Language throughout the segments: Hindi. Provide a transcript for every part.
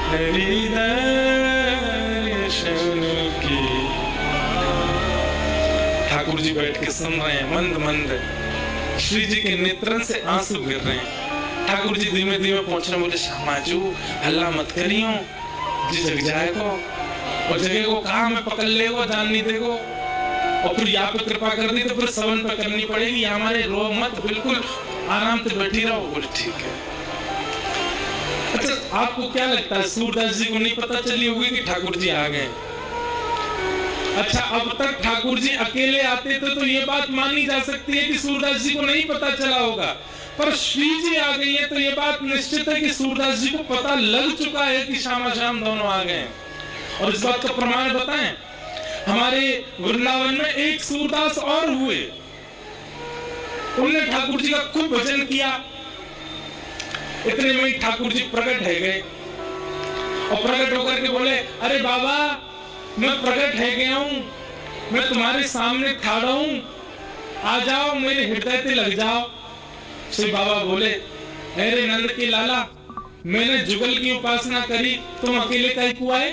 हरि दर्शन की। ठाकुर जी बैठ के सुन रहे हैं, मंद मंद श्री जी के नेत्रन से आंसू गिर रहे हैं। ठाकुर जी धीमे धीमे पहुंच रहे, बोले श्यामाजू हल्ला मत करियो, जी जग जाएगो और जगह को कहा मैं पकड़ लेगो, जान नहीं देगो, और फिर यहाँ पे कृपा कर दी तो फिर सवन पे करनी पड़ेगी, हमारे रो मत, बिल्कुल आराम से बैठी रहो। बोले ठीक है। अच्छा आपको क्या लगता है सूरदास जी को नहीं पता चली होगी कि ठाकुर जी आ गए? अच्छा अब तक ठाकुर जी अकेले आते थे तो ये बात मानी जा सकती है कि सूरदास जी को नहीं पता चला होगा, पर श्री जी आ गई है तो ये बात निश्चित है कि सूरदास जी को पता लग चुका है कि श्यामा श्याम दोनों आ गए। और इस बात का प्रमाण बताएं, हमारे वृंदावन में एक सूरदास और हुए, उन्होंने ठाकुर जी का खूब भजन किया। इतने में ठाकुर जी प्रकट है गए और प्रकट होकर के बोले, अरे बाबा मैं प्रकट है गया हूं, मैं तुम्हारे सामने खड़ा हूं, आ जाओ मेरे हृदय से लग जाओ। श्री बाबा बोले, अरे नंद के लाला मैंने जुगल की उपासना करी, तुम अकेले कहीं को आए?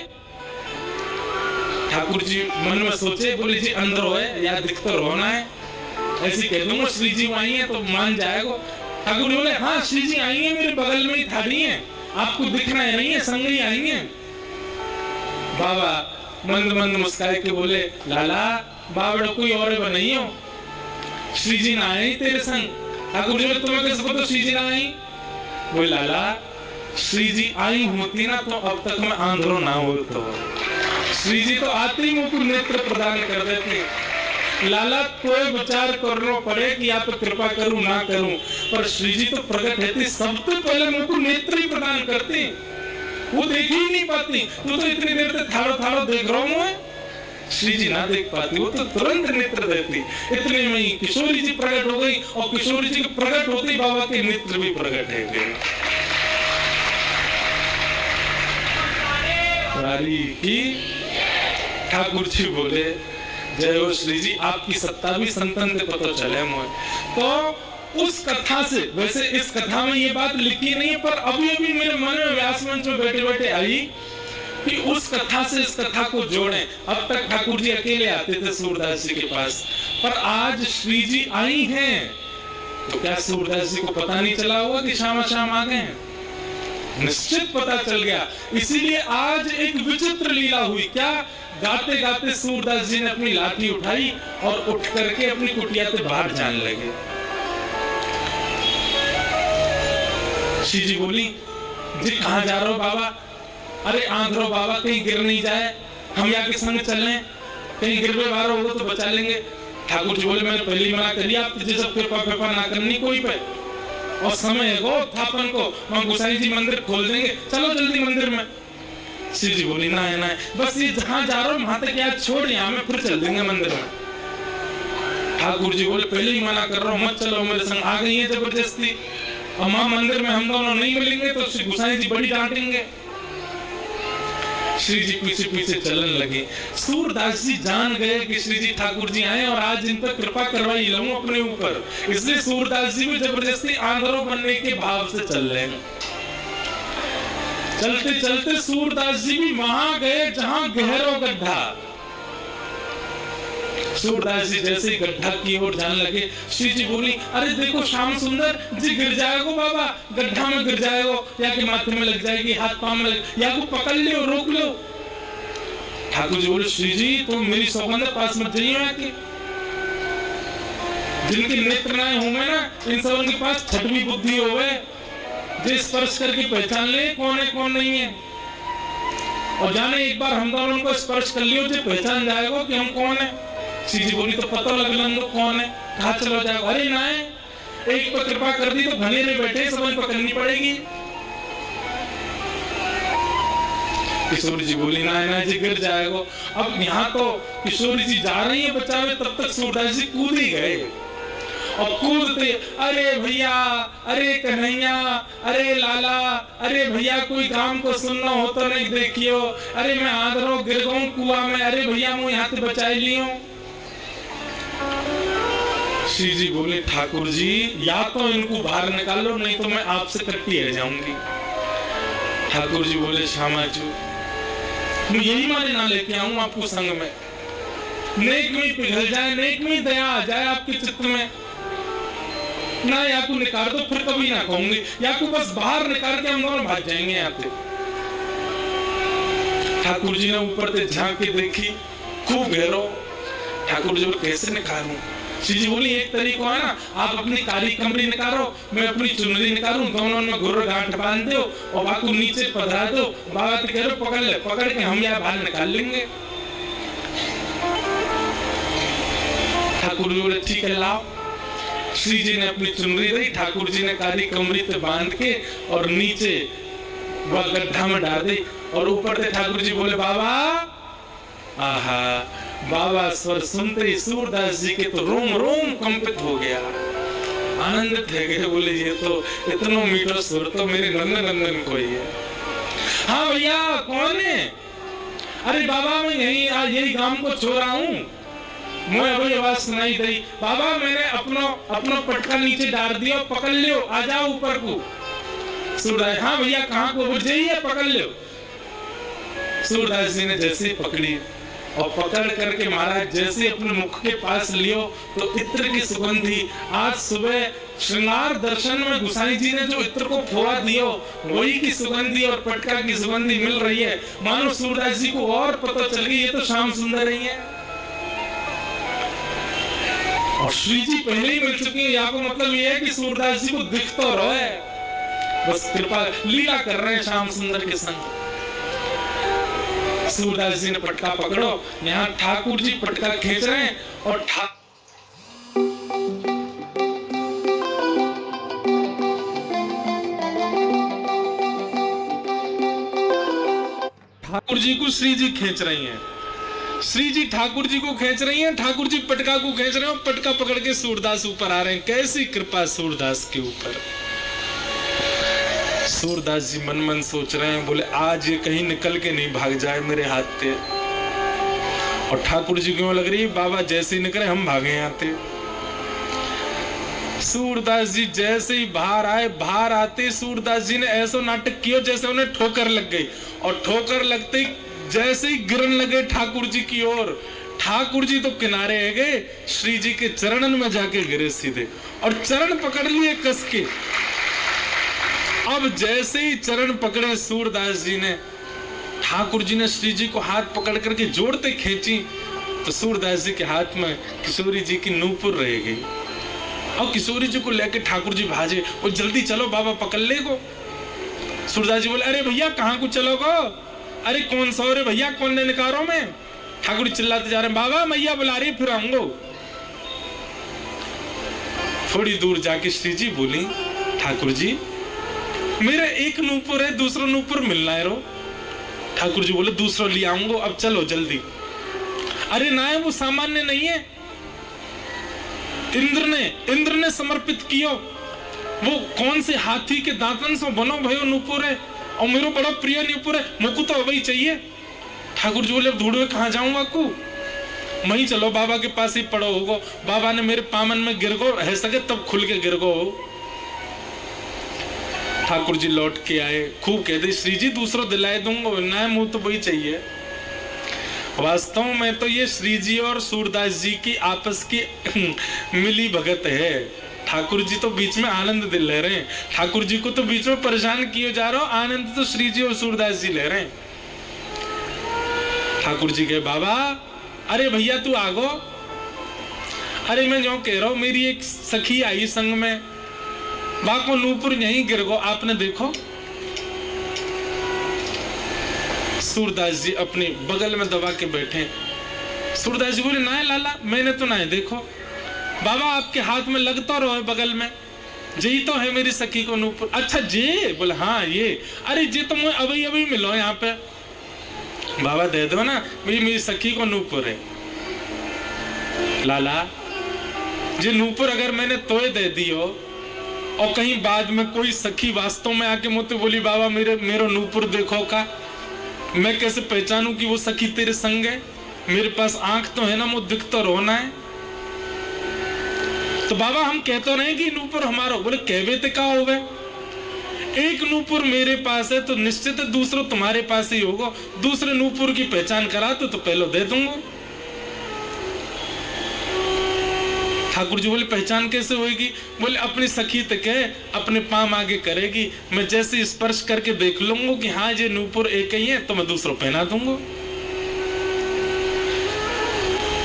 ठाकुर जी मन में सोचे, बोले जी अंदर होए या दिखता होना है, ऐसी कह दूंगा श्री जी आई है तो मान जाएगा। ठाकुर बोले, हाँ श्री जी आई है, मेरे बगल में ही खड़ी है, आपको दिखना है नहीं है, संग ही आई है। बाबा मंद मंद मुस्काए के बोले, लाला बाबड़ कोई और नहीं हो, श्री जी ना आई तेरे संग। ठाकुर जी तुम्हें कैसे पता श्री जी ना आई? बोले लाला श्री जी आई होती ना तो अब तक मैं आंधरो ना होता, श्री जी तो आते ही मुझको नेत्र प्रदान कर देते। लाला कोई विचार करना पड़े कि आप कृपा करूं ना करूं, पर श्री जी तो प्रकट है, सबसे पहले मुझको नेत्र ही प्रदान करते, वो देख ही नहीं पाती। तू तो इतनी देर तक थाड़ो थाड़ो देख रहा हूं, श्री जी ना देख पाती, वो तो तुरंत नेत्र देती। इतने में ही किशोरी जी प्रकट हो गई और किशोरी जी के प्रकट होते ही बाबा के नेत्र भी प्रकट है गए। की ठाकुर जी बोले, जय हो श्री जी, आपकी सत्ता भी संतन से पता चले मुझे। तो उस कथा से, वैसे इस कथा में ये बात लिखी नहीं है, पर अभी अभी मेरे मन में व्यास मंच में बैठे बैठे आई कि उस कथा से इस कथा को जोड़ें। अब तक ठाकुर जी अकेले आते थे सूरदास जी के पास, पर आज श्री जी आई हैं, तो क्या सूरदास जी को पता नहीं चला होगा कि श्यामा श्याम आ गए? निश्चित पता चल गया। इसीलिए आज एक विचित्र लीला हुई। क्या? गाते गाते सूरदास जी ने अपनी लाठी उठाई और उठ करके अपनी कुटिया से बाहर जाने लगे। श्री जी बोली, जी कहाँ जा रहे हो बाबा? अरे आंधरो बाबा, कहीं गिर नहीं जाए, हम यहाँ के संग चलें, कहीं गिर में बाहर होगा तो बचा लेंगे। ठाकुर जी बोले, मैंने पहले मना कर दिया, आप तुझे सब कृपा ना करनी कोई पे, और समय है वो थापन को, हम गोसाई जी मंदिर खोल देंगे, चलो जल्दी मंदिर में। श्री जी बोली, ना है ना है, बस ये जहाँ जा रहा हूँ वहां तक याद छोड़, यहाँ में फिर चल देंगे मंदिर में। ठाकुर जी बोले, पहले ही मना कर रहा हूँ, मत चलो मेरे संग। आ गई है जबरदस्ती, और वहां मंदिर में हम दोनों नहीं मिलेंगे तो श्री गोसाई जी बड़ी डांटेंगे। श्री जी पीछे पीछे चलने लगे। सूरदास जी जान गए कि श्री जी ठाकुर जी आए और आज इन पर कृपा करवाई लूं अपने ऊपर, इसलिए सूरदास जी भी जबरदस्ती आंधरो बनने के भाव से चल रहे हैं। चलते चलते सूरदास जी भी वहां गए जहां गहरा गड्ढा। सूरदास जी जैसे ही गड्ढा की ओर जाने लगे, श्री जी बोली, अरे देखो श्याम सुंदर जी गिर जाएगा बाबा, गड्ढा में गिर जाएगा, या के माथे में लग जाएगी, हाथ पांव में लग, या को पकड़ लो, रोक लो। ठाकुर जी बोले, श्री जी तुम मेरी सौगंध पास मत जाइए, आके जिनके नेत्र ना हो ना, इन सब के पास छठवीं बुद्धि होवे, जो स्पर्श करके पहचान ले कौन है कौन नहीं है। और जाने एक बार हम दोनों को स्पर्श कर लियो, जो पहचान जाएगा कि हम कौन है। श्री जी बोली, तो पता लग लो कौन है, कहा चलो जाएगा। अरे ना है, एक पर कृपा कर दी तो घने में बैठे समझ पकड़नी पड़ेगी। किशोरी जी बोली, ना जी गिर जाएगा। अब यहाँ तो किशोरी जी जा रही है बचावे, तब तक सूरदास जी कूद ही गए और कूदते, अरे भैया, अरे कन्हैया, अरे लाला, अरे भैया कोई काम को सुनना हो तो नहीं देखियो, अरे मैं आंधरो गिर गऊं कुआं में, अरे भैया मैं यहाँ से बचा लियो। श्री जी बोले, ठाकुर जी या तो इनको बाहर निकालो, नहीं तो मैं आपसे कट्टी रह जाऊंगी। ठाकुर जी बोले श्यामाचू मैं यही माने ना लेके आऊं आपको संग में, नेक में पिघल जाए, नेक में दया आ जाए आपके चित्त में ना, या को निकाल दो फिर कभी ना कहूंगी, या को बस बाहर निकाल के हम दोनों भाग जाएंगे यहाँ से। ठाकुर जी ने ऊपर से झांक के देखी, खूब गहरो। ठाकुर जी बोले कैसे निकालूं? श्री जी बोली एक तरीका है ना, आप अपनी काली कमरी निकालो, मैं अपनी चुनरी निकालूं, दोनों में घुर्र गांठ बांध दो और बाकू नीचे पधरा दो, बाबा तो कह रहे पकड़ ले, पकड़ के हम यहाँ बाहर निकाल लेंगे। ठाकुर जी बोले ठीक है लाओ। श्री जी ने अपनी चुनरी दी, ठाकुर जी ने काली कमरी पे बांध के और नीचे वह गड्ढा में डाल दी, और ऊपर से ठाकुर जी बोले बाबा। आहा, बाबा स्वर सुनते ही सूरदास जी के तो रोम रोम कंपित हो गया, आनंदित हो गए। बोले ये तो इतना मीठा सुर तो मेरे नंदन नंदन को ही है। हाँ भैया कौन है? अरे बाबा मैं यही गांव को छोड़ा हूँ, मैं अभी आवाज सुनाई दी, बाबा मैंने अपनो पटका नीचे डाल दिया, पकड़ लियो, आ जाओ ऊपर को। सूरदास हाँ भैया कहाँ को? वो जाइए पकड़ लियो। सूरदास जी ने जैसे पकड़ी और पकड़ करके महाराज जैसे अपने मुख के पास लियो तो इत्र की सुगंधी, आज सुबह श्रृंगार दर्शन में गुसाई जी ने जो इत्र को फोड़ा दियो वही की सुगंधी और पटका की सुगंधी मिल रही है। मानो सूरदास जी को और पता चल गई ये तो श्याम सुंदर ही है, और श्री जी पहले ही मिल चुकी है। यहाँ को मतलब ये है कि सूरदास जी को दिख तो रहे, बस कृपा लीला कर रहे हैं श्याम सुंदर के संग। सूरदास जी ने पटका पकड़ो, यहाँ ठाकुर जी पटका खींच रहे हैं और ठाकुर जी को श्री जी खींच रही हैं, श्री जी ठाकुर जी को खींच रही हैं, ठाकुर जी पटका को खींच रहे हैं, पटका पकड़ के सूरदास ऊपर आ रहे हैं। कैसी कृपा सूरदास के ऊपर। सूरदास जी मन मन सोच रहे हैं, बोले आज ये कहीं निकल के नहीं भाग जाए मेरे हाथ से। और ठाकुर जी क्यों लग रही है बाबा जैसे ही निकले हम भागे आते। सूरदास जी जैसे ही बाहर आए, बाहर आते सूरदास जी ने ऐसा नाटक किया जैसे उन्हें ठोकर लग गई, और ठोकर लगते ही जैसे ही गिरन लगे ठाकुर जी की ओर, ठाकुर जी तो किनारे है गए, श्री जी के चरणन में जाके गिरे सीधे और चरण पकड़ लिए कस के। अब जैसे ही चरण पकड़े सूरदास जी ने, ठाकुर जी ने श्री जी को हाथ पकड़ करके जोड़ते खींची तो सूरदास जी के हाथ में किशोरी जी की नूपुर रह गई। और किशोरी जी को लेके ठाकुर जी भाजे, वो जल्दी चलो बाबा पकड़ ले को। सूरदास जी बोले अरे भैया कहाँ को चलो गो? अरे कौन सा रे भैया, कौन ले निकारो में? ठाकुर जी चिल्लाते जा रहे हैं बाबा मैया बुला रही फिर आऊंगो। थोड़ी दूर जाके श्री जी बोली ठाकुर जी मेरा एक नूपुर है, दूसरा नूपुर मिलना है रो। ठाकुर जी बोले दूसरा ले आऊंगा, अब चलो जल्दी। अरे ना है वो सामान्य नहीं है, इंद्र ने समर्पित कियो, वो कौन से हाथी के दांतन से बनो भयो नूपुर है और मेरा बड़ा प्रिय नूपुर है, मुझको तो अभी चाहिए। ठाकुर जी बोले ढूंढवे कहाँ जाऊंगा को, मैं ही चलो बाबा के पास ही पड़ो होगो, बाबा ने मेरे पामन में गिर गो है सके तब खुल के गिर गो। ठाकुर जी लौट के आए, खूब कहते श्री जी दूसरा दिलाए दूंगा, ना मुंह तो वही चाहिए। वास्तव में तो ये श्री जी और सूरदास जी की आपस की मिली भगत है। ठाकुर जी तो बीच में आनंद दिल ले रहे हैं, ठाकुर जी को तो बीच में परेशान किए जा रहे हो, आनंद तो श्री जी और सूरदास जी ले रहे हैं। ठाकुर जी कहे बाबा अरे भैया तू आगो। अरे मैं जो कह रहा हूं मेरी एक सखी आई संग में, बाको नूपुर यहीं गिर गो, आपने देखो। सूरदास जी अपने बगल में दबा के बैठे। सूरदास जी बोले ना लाला मैंने तो ना देखो। बाबा आपके हाथ में लगता रहो बगल में, यही तो है मेरी सखी को नूपुर। अच्छा जे? बोले हाँ ये। अरे जे तो मैं अभी अभी मिलो यहाँ पे। बाबा दे दो ना, मेरी सखी को नूपुर है। लाला जे नूपुर अगर मैंने तोय दे दी हो और कहीं बाद में कोई सखी वास्तव में आके मुझसे बोली बाबा मेरो नूपुर देखो का, मैं कैसे पहचानूं कि वो सखी तेरे संग है? मेरे पास आंख तो है ना, मुझे दिख तो रोना है। तो बाबा हम कहते रहे कि नूपुर हमारा। बोले कहवे ते का हो गए, एक नूपुर मेरे पास है तो निश्चित है दूसरा तुम्हारे पास ही होगा। दूसरे नूपुर की पहचान करा तो पहले दे दूंगा। ठाकुर जी बोले पहचान कैसे होगी? बोले अपनी सखी तक है, अपने पाम आगे करेगी, मैं जैसे स्पर्श करके देख लूंगा कि हाँ ये नूपुर एक ही है तो मैं दूसरा पहना दूंगा।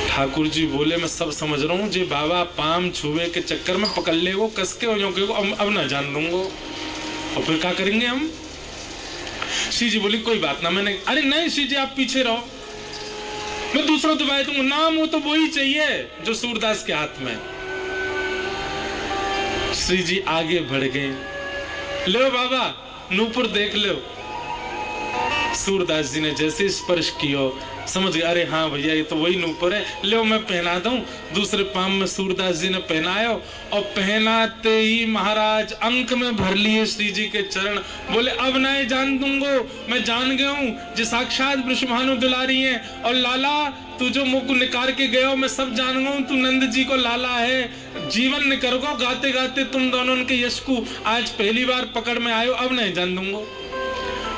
ठाकुर जी बोले मैं सब समझ रहा हूँ, जी बाबा पाम छुए के चक्कर में पकड़ ले वो कस के अब ना जान दूंगा, और फिर क्या करेंगे हम? श्री जी बोली कोई बात ना, मैंने अरे नहीं श्री जी आप पीछे रहो, मैं दूसरा दबाई दूंगा। नाम हो तो वही चाहिए जो सूरदास के हाथ में। श्री जी आगे बढ़ गए, लो बाबा नूपुर देख लो। सूरदास जी ने जैसे स्पर्श किया समझ गए, अरे हाँ भैया ये तो वही नूपुर है, लो मैं पहना दूं। दूसरे पाम में सूरदास जी ने पहनाया और पहनाते ही महाराज अंक में भर लिए श्री जी के चरण। बोले अब नहीं जान दूंगो, मैं जान गया हूँ जो साक्षात वृषभानु दुलारी है, और लाला तू जो मुख को निकार के गए हो मैं सब जान गया हूँ, तू नंद जी को लाला है। जीवन निकर गो गाते गाते तुम दोनों के यश को आज पहली बार पकड़ में आयो, अब नहीं जान दूंगो।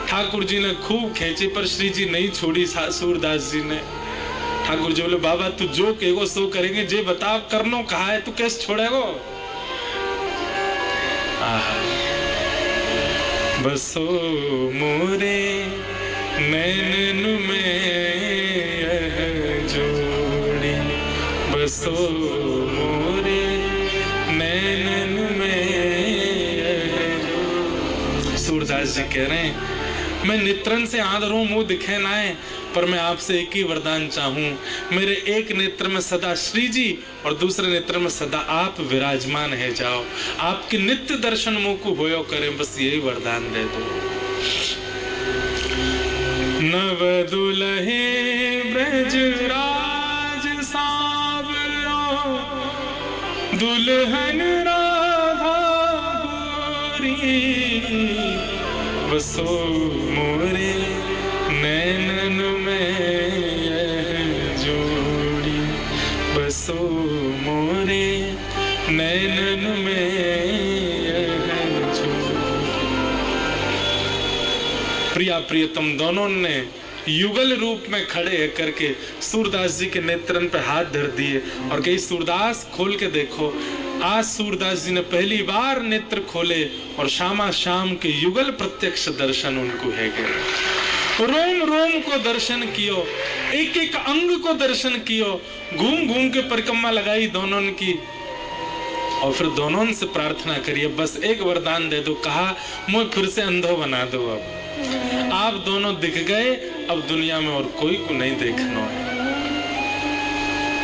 ठाकुर जी ने खूब खींची पर श्री जी नहीं छोड़ी सूरदास जी ने। ठाकुर जी बोले बाबा तू जो कहेगो सो करेंगे, जे बता करनो कहा है तू कैसे छोड़ेगो? बसो मोरे नैन में जोड़ी, बसो मोरे नैन में। सूरदास जी कह रहे हैं मैं नेत्रन से आंधरो मुंह दिखे ना है, पर मैं आपसे एक ही वरदान चाहूं, मेरे एक नेत्र में सदा श्री जी और दूसरे नेत्र में सदा आप विराजमान है जाओ, आपके नित्य दर्शन मुंह को होयो करें, बस यही वरदान दे दो। नव दुल्हे ब्रजराज सांवरो, दुल्हन राधा गोरी, बसो मोरे नैनन में जोड़ी, बसो मोरे नैनन में जोड़ी। प्रिया प्रियतम दोनों ने युगल रूप में खड़े करके सूरदास जी के नेत्रन पे हाथ धर दिए और कही सूरदास खोल के देखो। आज सूरदास जी ने पहली बार नेत्र खोले और शामा शाम के युगल प्रत्यक्ष दर्शन उनको है गए। रोम रोम को दर्शन कियो, एक एक अंग को दर्शन कियो, घूम घूम के परिक्रमा लगाई दोनों की, और फिर दोनों से प्रार्थना करिए बस एक वरदान दे दो। कहा मुझे फिर से अंधो बना दो, अब आप दोनों दिख गए, अब दुनिया में और कोई को नहीं देखना है।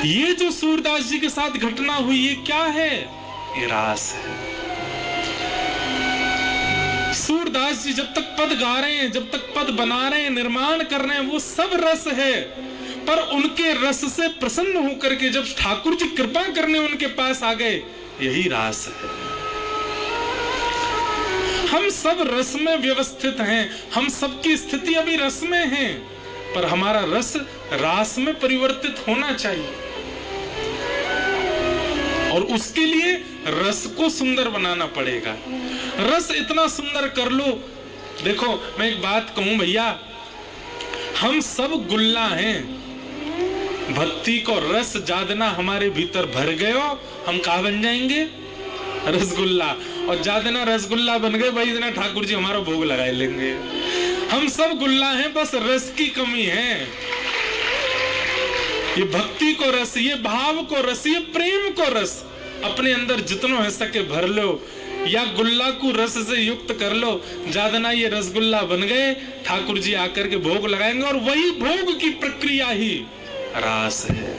ये जो सूरदास जी के साथ घटना हुई ये क्या है? ये रास है। सूरदास जी जब तक पद गा रहे हैं, जब तक पद बना रहे हैं, निर्माण कर रहे हैं, वो सब रस है, पर उनके रस से प्रसन्न होकर के जब ठाकुर जी कृपा करने उनके पास आ गए, यही रास है। हम सब रस में व्यवस्थित हैं, हम सबकी स्थिति अभी रस में है, पर हमारा रस रास में परिवर्तित होना चाहिए, और उसके लिए रस को सुंदर बनाना पड़ेगा। रस इतना सुंदर कर लो। देखो मैं एक बात कहूं भैया, हम सब गुल्ला हैं, भक्ति को रस जादना हमारे भीतर भर गए हो, हम कहाँ बन जाएंगे? रसगुल्ला। और जादना रसगुल्ला बन गए भाई, इतना ठाकुर जी हमारा भोग लगाए लेंगे। हम सब गुल्ला हैं, बस रस की कमी है। ये भक्ति को रस, ये भाव को रस, ये प्रेम को रस अपने अंदर जितना हो सके भर लो, या गुल्ला को रस से युक्त कर लो। जादना ये रसगुल्ला बन गए, ठाकुर जी आकर के भोग लगाएंगे, और वही भोग की प्रक्रिया ही रास है।